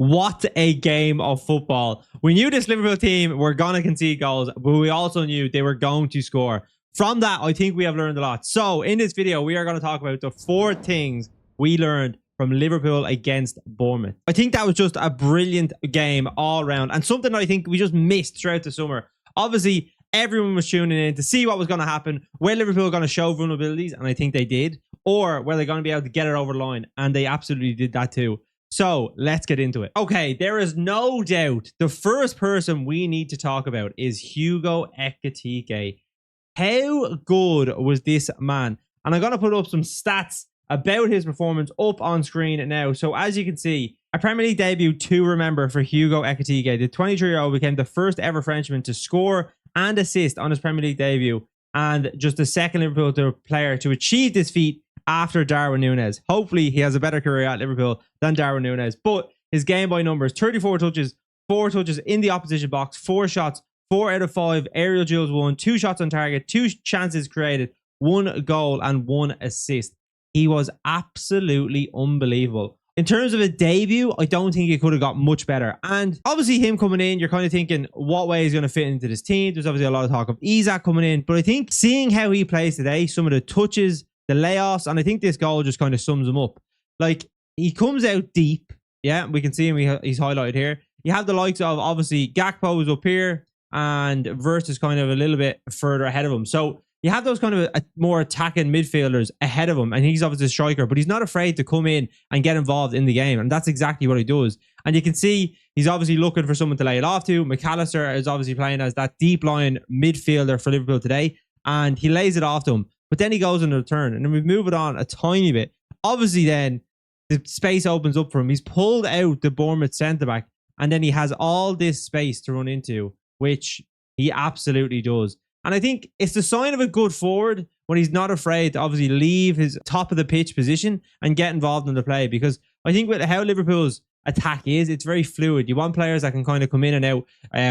What a game of football. We knew this Liverpool team were going to concede goals, but we also knew they were going to score. From that, I think we have learned a lot. So in this video, we are going to talk about the 4 things we learned from Liverpool against Bournemouth. I think that was just a brilliant game all around, and something I think we just missed throughout the summer. Obviously, everyone was tuning in to see what was going to happen. Were Liverpool going to show vulnerabilities? And I think they did. Or were they going to be able to get it over the line? And they absolutely did that too. So let's get into it. Okay, there is no doubt the first person we need to talk about is Hugo Ekitike. How good was this man? And I'm going to put up some stats about his performance up on screen now. So as you can see, a Premier League debut to remember for Hugo Ekitike. The 23-year-old became the first ever Frenchman to score and assist on his Premier League debut, and just the second Liverpool player to achieve this feat after Darwin Núñez. Hopefully he has a better career at Liverpool than Darwin Núñez. But his game by numbers: 34 touches, 4 touches in the opposition box, 4 shots, 4 out of 5 aerial duels won, 2 shots on target, 2 chances created, 1 goal and 1 assist. He was absolutely unbelievable. In terms of a debut, I don't think he could have got much better. And obviously him coming in, you're kind of thinking, what way is he going to fit into this team? There's obviously a lot of talk of Isak coming in. But I think seeing how he plays today, some of the touches, the layoffs, and I think this goal just kind of sums him up. Like, he comes out deep. Yeah, we can see him. He's highlighted here. You have the likes of, obviously, Gakpo is up here, and Wirtz is kind of a little bit further ahead of him. So you have those kind of more attacking midfielders ahead of him, and he's obviously a striker, but he's not afraid to come in and get involved in the game, and that's exactly what he does. And you can see he's obviously looking for someone to lay it off to. McAllister is obviously playing as that deep line midfielder for Liverpool today, and he lays it off to him, but then he goes on the return, and then we move it on a tiny bit. Obviously then the space opens up for him. He's pulled out the Bournemouth centre-back, and then he has all this space to run into, which he absolutely does. And I think it's the sign of a good forward when he's not afraid to obviously leave his top of the pitch position and get involved in the play. Because I think with how Liverpool's attack is, it's very fluid. You want players that can kind of come in and out.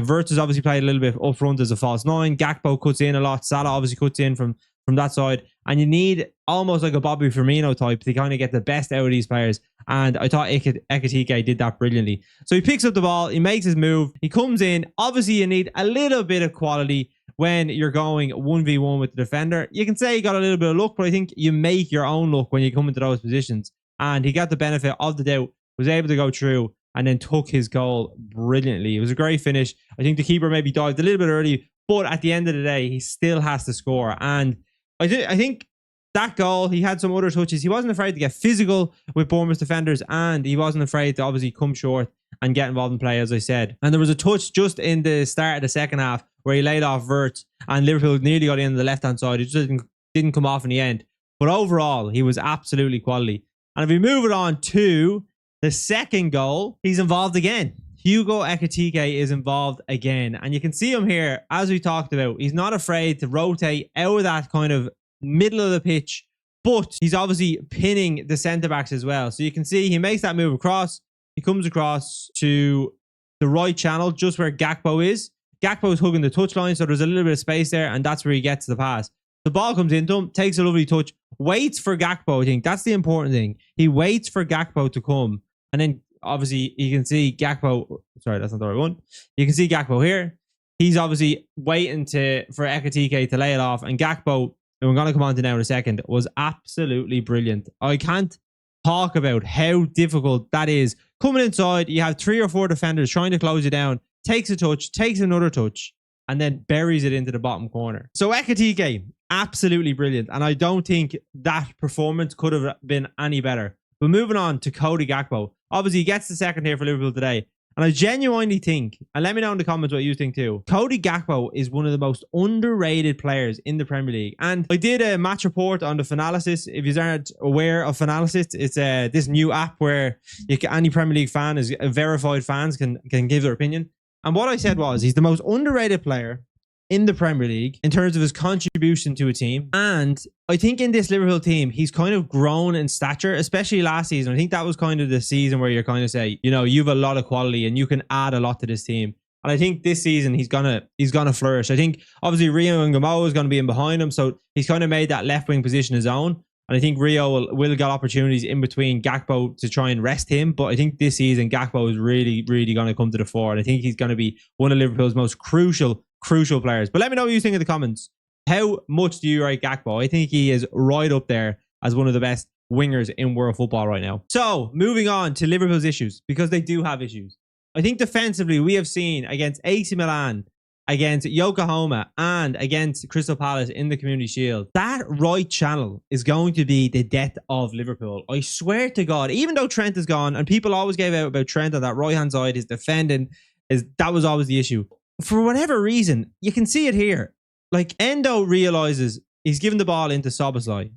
Wirtz has obviously played a little bit up front as a false 9. Gakpo cuts in a lot. Salah obviously cuts in from that side. And you need almost like a Bobby Firmino type to kind of get the best out of these players. And I thought Ekitike did that brilliantly. So he picks up the ball. He makes his move. He comes in. Obviously, you need a little bit of quality when you're going 1v1 with the defender. You can say you got a little bit of luck, but I think you make your own luck when you come into those positions. And he got the benefit of the doubt, was able to go through, and then took his goal brilliantly. It was a great finish. I think the keeper maybe dived a little bit early, but at the end of the day, he still has to score. And I think that goal, he had some other touches. He wasn't afraid to get physical with Bournemouth defenders, and he wasn't afraid to obviously come short and get involved in play, as I said. And there was a touch just in the start of the second half where he laid off Wirtz, and Liverpool nearly got in the left-hand side. It just didn't come off in the end. But overall, he was absolutely quality. And if we move it on to the second goal, he's involved again. Hugo Ekitike is involved again. And you can see him here, as we talked about. He's not afraid to rotate out of that kind of middle of the pitch, but he's obviously pinning the centre-backs as well. So you can see he makes that move across. He comes across to the right channel, just where Gakpo is. Gakpo is hugging the touchline, so there's a little bit of space there, and that's where he gets the pass. The ball comes into him, takes a lovely touch, waits for Gakpo. I think that's the important thing. He waits for Gakpo to come, and then obviously you can see Gakpo. Sorry, that's not the right one. You can see Gakpo here. He's obviously waiting for Ekitike to lay it off, and Gakpo, and we're going to come on to now in a second, was absolutely brilliant. I can't talk about how difficult that is. Coming inside, you have 3 or 4 defenders trying to close you down. Takes a touch, takes another touch, and then buries it into the bottom corner. So Ekitike, absolutely brilliant. And I don't think that performance could have been any better. But moving on to Cody Gakpo. Obviously, he gets the second here for Liverpool today. And I genuinely think, and let me know in the comments what you think too, Cody Gakpo is one of the most underrated players in the Premier League. And I did a match report on the Finalysis. If you aren't aware of Finalysis, it's this new app where any Premier League fan, verified fans can give their opinion. And what I said was, he's the most underrated player in the Premier League in terms of his contribution to a team. And I think in this Liverpool team, he's kind of grown in stature, especially last season. I think that was kind of the season where you're kind of say, you know, you have a lot of quality and you can add a lot to this team. And I think this season he's gonna flourish. I think obviously Rio and Gamo is going to be in behind him, so he's kind of made that left wing position his own. And I think Rio will get opportunities in between Gakpo to try and rest him. But I think this season, Gakpo is really, really going to come to the fore. And I think he's going to be one of Liverpool's most crucial players. But let me know what you think in the comments. How much do you rate Gakpo? I think he is right up there as one of the best wingers in world football right now. So moving on to Liverpool's issues, because they do have issues. I think defensively, we have seen against AC Milan, against Yokohama, and against Crystal Palace in the Community Shield, that right channel is going to be the death of Liverpool. I swear to God, even though Trent is gone, and people always gave out about Trent on that right-hand side, his defending, that was always the issue. For whatever reason, you can see it here. Like, Endo realizes he's given the ball into Szoboszlai.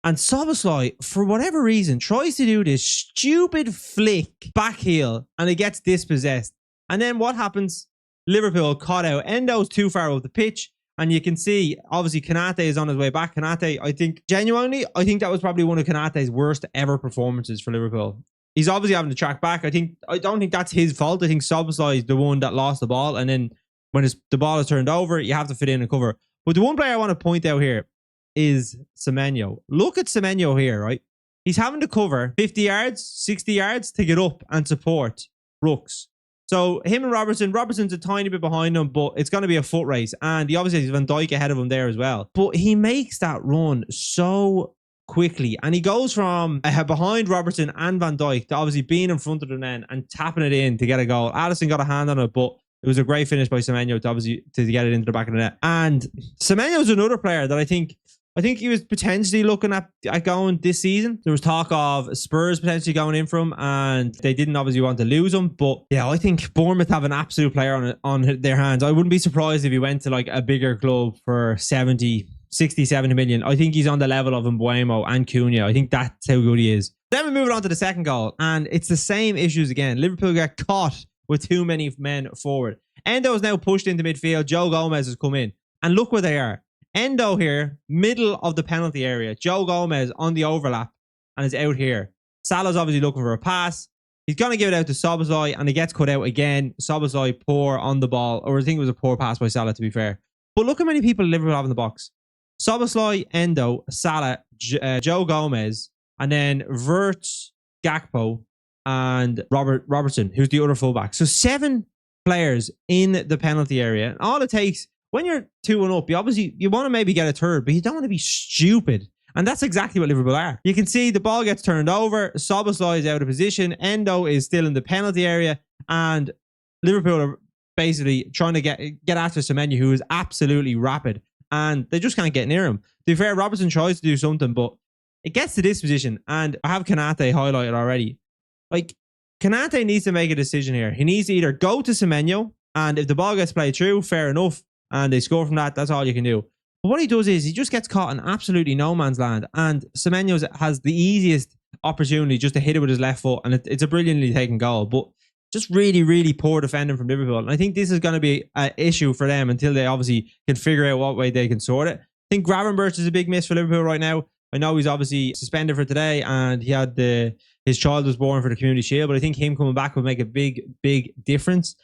And Szoboszlai, for whatever reason, tries to do this stupid flick back heel, and it gets dispossessed. And then what happens? Liverpool caught out. Endo's too far off the pitch. And you can see, obviously, Konate is on his way back. Konate, I think, genuinely, I think that was probably one of Konate's worst ever performances for Liverpool. He's obviously having to track back. I don't think that's his fault. I think Szoboszlai is the one that lost the ball. And then when the ball is turned over, you have to fit in and cover. But the one player I want to point out here is Semenyo. Look at Semenyo here, right? He's having to cover 50 yards, 60 yards to get up and support Rooks. So him and Robertson's a tiny bit behind him, but it's going to be a foot race. And he obviously has Van Dijk ahead of him there as well. But he makes that run so quickly. And he goes from behind Robertson and Van Dijk to obviously being in front of them then and tapping it in to get a goal. Addison got a hand on it, but it was a great finish by Semenyo to get it into the back of the net. And Semenyo's another player that I think he was potentially looking at going this season. There was talk of Spurs potentially going in for him, and they didn't obviously want to lose him. But yeah, I think Bournemouth have an absolute player on their hands. I wouldn't be surprised if he went to like a bigger club for 60, 70 million. I think he's on the level of Mbuemo and Cunha. I think that's how good he is. Then we move on to the second goal, and it's the same issues again. Liverpool get caught with too many men forward. Endo is now pushed into midfield. Joe Gomez has come in, and look where they are. Endo here, middle of the penalty area. Joe Gomez on the overlap and is out here. Salah's obviously looking for a pass. He's going to give it out to Szoboszlai, and it gets cut out again. Szoboszlai poor on the ball, or I think it was a poor pass by Salah, to be fair. But look how many people Liverpool have in the box. Szoboszlai, Endo, Salah, Joe Gomez, and then Wirtz, Gakpo, and Robertson, who's the other fullback. So 7 players in the penalty area. And all it takes, when you're 2-1 up, you want to maybe get a third, but you don't want to be stupid. And that's exactly what Liverpool are. You can see the ball gets turned over. Szoboszlai is out of position. Endo is still in the penalty area. And Liverpool are basically trying to get after Semenyo, who is absolutely rapid. And they just can't get near him. To be fair, Robertson tries to do something, but it gets to this position. And I have Konate highlighted already. Like, Konate needs to make a decision here. He needs to either go to Semenyo, and if the ball gets played through, fair enough, and they score from that, that's all you can do. But what he does is he just gets caught in absolutely no man's land, and Semenyo has the easiest opportunity just to hit it with his left foot, and it's a brilliantly taken goal, but just really, really poor defending from Liverpool. And I think this is going to be an issue for them until they obviously can figure out what way they can sort it. I think Gravenberch is a big miss for Liverpool right now. I know he's obviously suspended for today, and he had his child was born for the Community Shield, but I think him coming back would make a big, big difference.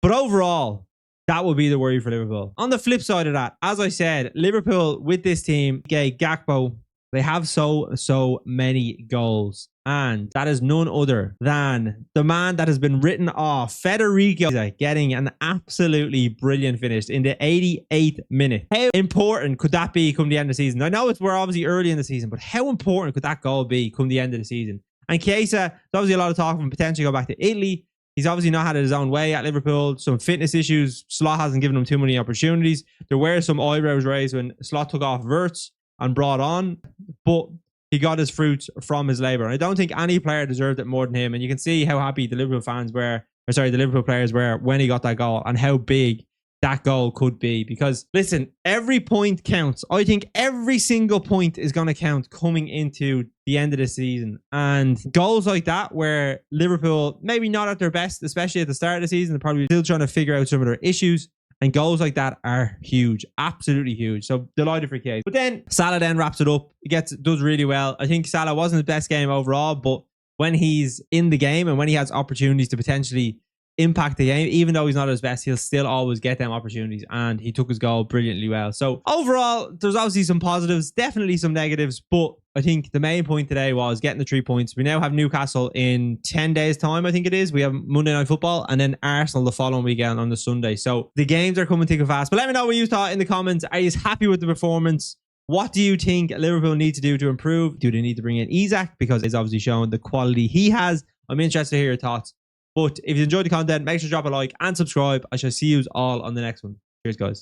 But overall, that would be the worry for Liverpool. On the flip side of that, as I said, Liverpool with this team, Gakpo, they have so many goals. And that is none other than the man that has been written off, Federico, getting an absolutely brilliant finish in the 88th minute. How important could that be come the end of the season? I know we're obviously early in the season, but how important could that goal be come the end of the season? And Chiesa, there's obviously a lot of talk of him potentially go back to Italy. He's obviously not had it his own way at Liverpool. Some fitness issues. Slot hasn't given him too many opportunities. There were some eyebrows raised when Slot took off Wirtz and brought on, but he got his fruits from his labour. And I don't think any player deserved it more than him. And you can see how happy the Liverpool fans were, or sorry, the Liverpool players were when he got that goal, and how big that goal could be. Because listen, every point counts. I think every single point is going to count coming into the end of the season. And goals like that, where Liverpool maybe not at their best, especially at the start of the season, they're probably still trying to figure out some of their issues. And goals like that are huge, absolutely huge. So delighted for Kate. But then Salah then wraps it up. He does really well. I think Salah wasn't his best game overall, but when he's in the game and when he has opportunities to potentially impact the game. Even though he's not at his best, he'll still always get them opportunities, and he took his goal brilliantly well. So overall, there's obviously some positives, definitely some negatives, but I think the main point today was getting the 3 points. We now have Newcastle in 10 days time, I think it is. We have Monday Night Football and then Arsenal the following weekend on the Sunday. So the games are coming thick and fast. But let me know what you thought in the comments. Are you happy with the performance? What do you think Liverpool need to do to improve? Do they need to bring in Isak? Because it's obviously shown the quality he has. I'm interested to hear your thoughts. But if you enjoyed the content, make sure to drop a like and subscribe. I shall see you all on the next one. Cheers, guys.